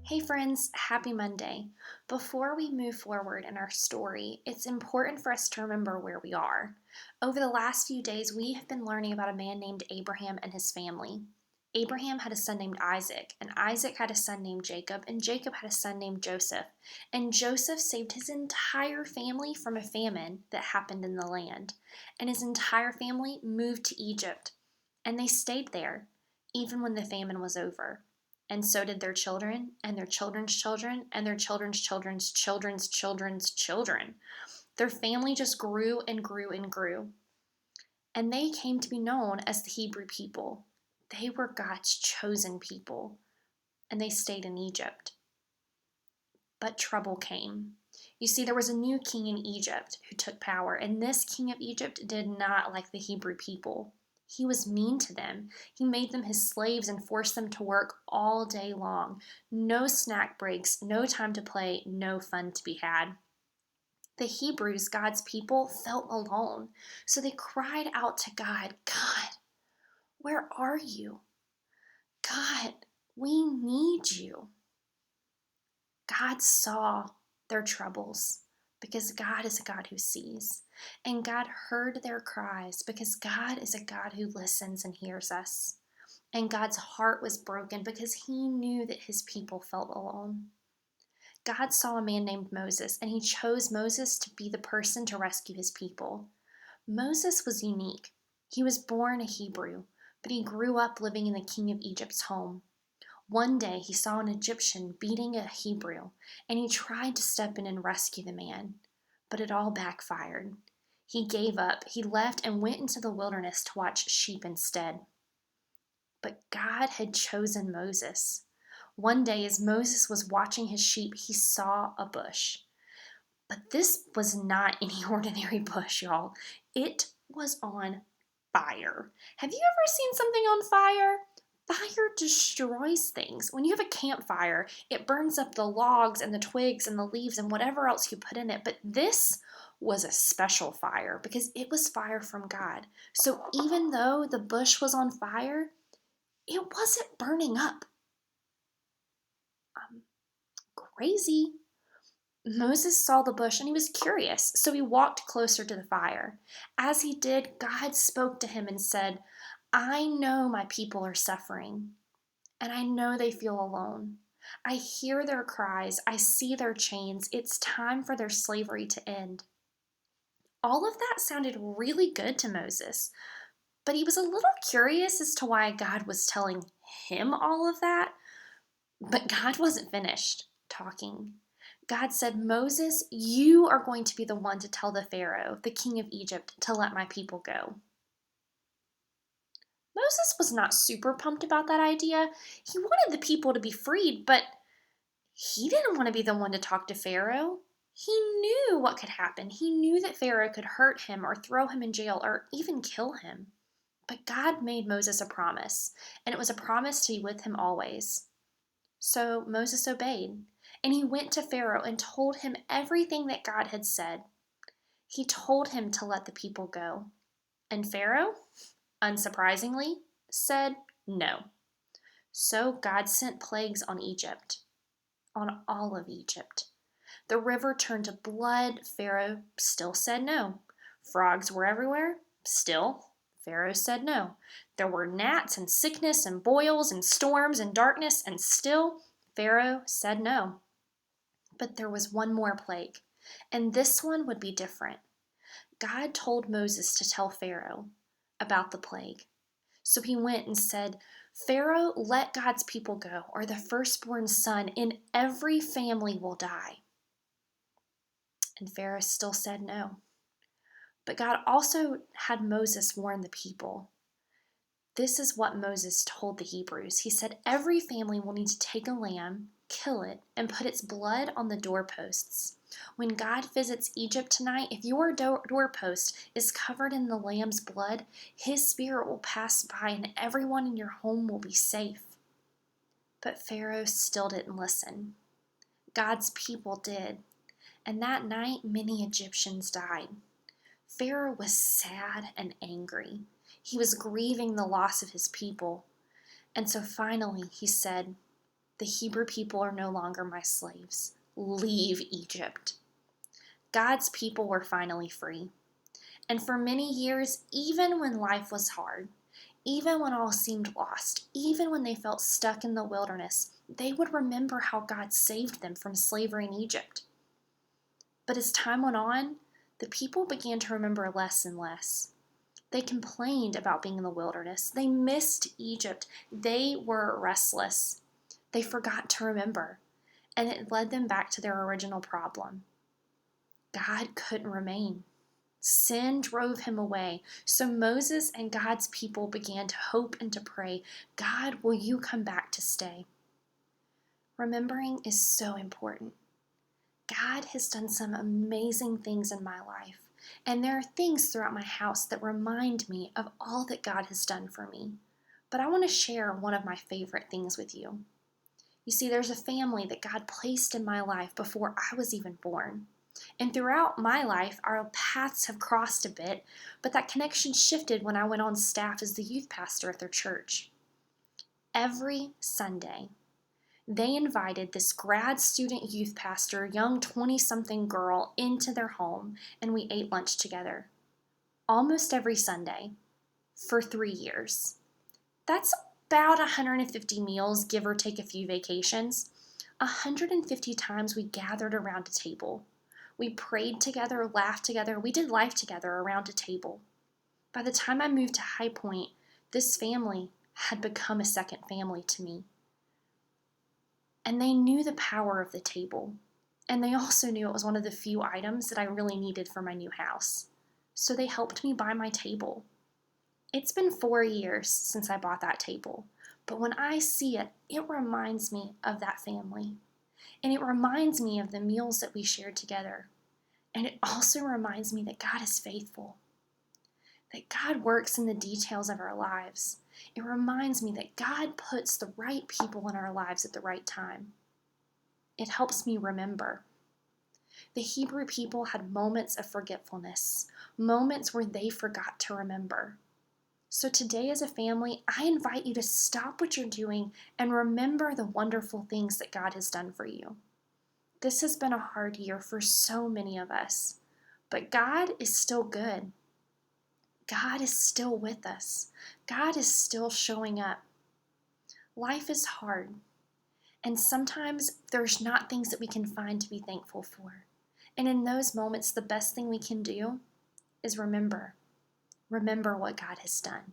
Hey friends, happy Monday. Before we move forward in our story, it's important for us to remember where we are. Over the last few days, we have been learning about a man named Abraham and his family. Abraham had a son named Isaac, and Isaac had a son named Jacob, and Jacob had a son named Joseph. And Joseph saved his entire family from a famine that happened in the land. And his entire family moved to Egypt, and they stayed there, even when the famine was over. And so did their children, and their children's children, and their children's children's children's children's children. Their family just grew and grew and grew. And they came to be known as the Hebrew people. They were God's chosen people, and they stayed in Egypt. But trouble came. You see, there was a new king in Egypt who took power, and this king of Egypt did not like the Hebrew people. He was mean to them. He made them his slaves and forced them to work all day long. No snack breaks, no time to play, no fun to be had. The Hebrews, God's people, felt alone. So they cried out to God, God, where are you? God, we need you. God saw their troubles because God is a God who sees. And God heard their cries because God is a God who listens and hears us. And God's heart was broken because he knew that his people felt alone. God saw a man named Moses, and he chose Moses to be the person to rescue his people. Moses was unique. He was born a Hebrew, but he grew up living in the king of Egypt's home. One day he saw an Egyptian beating a Hebrew, and he tried to step in and rescue the man, but it all backfired. He gave up, he left, and went into the wilderness to watch sheep instead. But God had chosen Moses. One day, as Moses was watching his sheep, he saw a bush. But this was not any ordinary bush, y'all. It was on fire. Have you ever seen something on fire? Fire destroys things. When you have a campfire, it burns up the logs and the twigs and the leaves and whatever else you put in it. But this was a special fire because it was fire from God. So even though the bush was on fire, it wasn't burning up. Crazy. Moses saw the bush and he was curious, so he walked closer to the fire. As he did, God spoke to him and said, I know my people are suffering, and I know they feel alone. I hear their cries, I see their chains. It's time for their slavery to end. All of that sounded really good to Moses, but he was a little curious as to why God was telling him all of that. But God wasn't finished talking. God said, Moses, you are going to be the one to tell the Pharaoh, the king of Egypt, to let my people go. Moses was not super pumped about that idea. He wanted the people to be freed, but he didn't want to be the one to talk to Pharaoh. He knew what could happen. He knew that Pharaoh could hurt him or throw him in jail or even kill him. But God made Moses a promise, and it was a promise to be with him always. So Moses obeyed, and he went to Pharaoh and told him everything that God had said. He told him to let the people go. And Pharaoh, unsurprisingly, said no. So God sent plagues on Egypt, on all of Egypt. The river turned to blood. Pharaoh still said no. Frogs were everywhere. Still, Pharaoh said no. There were gnats and sickness and boils and storms and darkness, and still Pharaoh said no. But there was one more plague, and this one would be different. God told Moses to tell Pharaoh about the plague. So he went and said, Pharaoh, let God's people go, or the firstborn son in every family will die. And Pharaoh still said no. But God also had Moses warn the people. This is what Moses told the Hebrews. He said, every family will need to take a lamb, kill it, and put its blood on the doorposts. When God visits Egypt tonight, if your doorpost is covered in the lamb's blood, his spirit will pass by and everyone in your home will be safe. But Pharaoh still didn't listen. God's people did. And that night, many Egyptians died. Pharaoh was sad and angry. He was grieving the loss of his people. And so finally he said, The Hebrew people are no longer my slaves. Leave Egypt. God's people were finally free. And for many years, even when life was hard, even when all seemed lost, even when they felt stuck in the wilderness, they would remember how God saved them from slavery in Egypt. But as time went on, the people began to remember less and less. They complained about being in the wilderness. They missed Egypt. They were restless. They forgot to remember, and it led them back to their original problem. God couldn't remain. Sin drove him away. So Moses and God's people began to hope and to pray, God, will you come back to stay? Remembering is so important. God has done some amazing things in my life, and there are things throughout my house that remind me of all that God has done for me. But I want to share one of my favorite things with you. You see, there's a family that God placed in my life before I was even born. And throughout my life, our paths have crossed a bit, but that connection shifted when I went on staff as the youth pastor at their church. Every Sunday, they invited this grad student youth pastor, young 20-something girl, into their home, and we ate lunch together. Almost every Sunday for 3 years. That's about 150 meals, give or take a few vacations. 150 times we gathered around a table. We prayed together, laughed together. We did life together around a table. By the time I moved to High Point, this family had become a second family to me. And they knew the power of the table. And they also knew it was one of the few items that I really needed for my new house. So they helped me buy my table. It's been 4 years since I bought that table. But when I see it, it reminds me of that family. And it reminds me of the meals that we shared together. And it also reminds me that God is faithful, that God works in the details of our lives. It reminds me that God puts the right people in our lives at the right time. It helps me remember. The Hebrew people had moments of forgetfulness, moments where they forgot to remember. So today as a family, I invite you to stop what you're doing and remember the wonderful things that God has done for you. This has been a hard year for so many of us, but God is still good. God is still with us. God is still showing up. Life is hard, and sometimes there's not things that we can find to be thankful for. And in those moments, the best thing we can do is remember what God has done.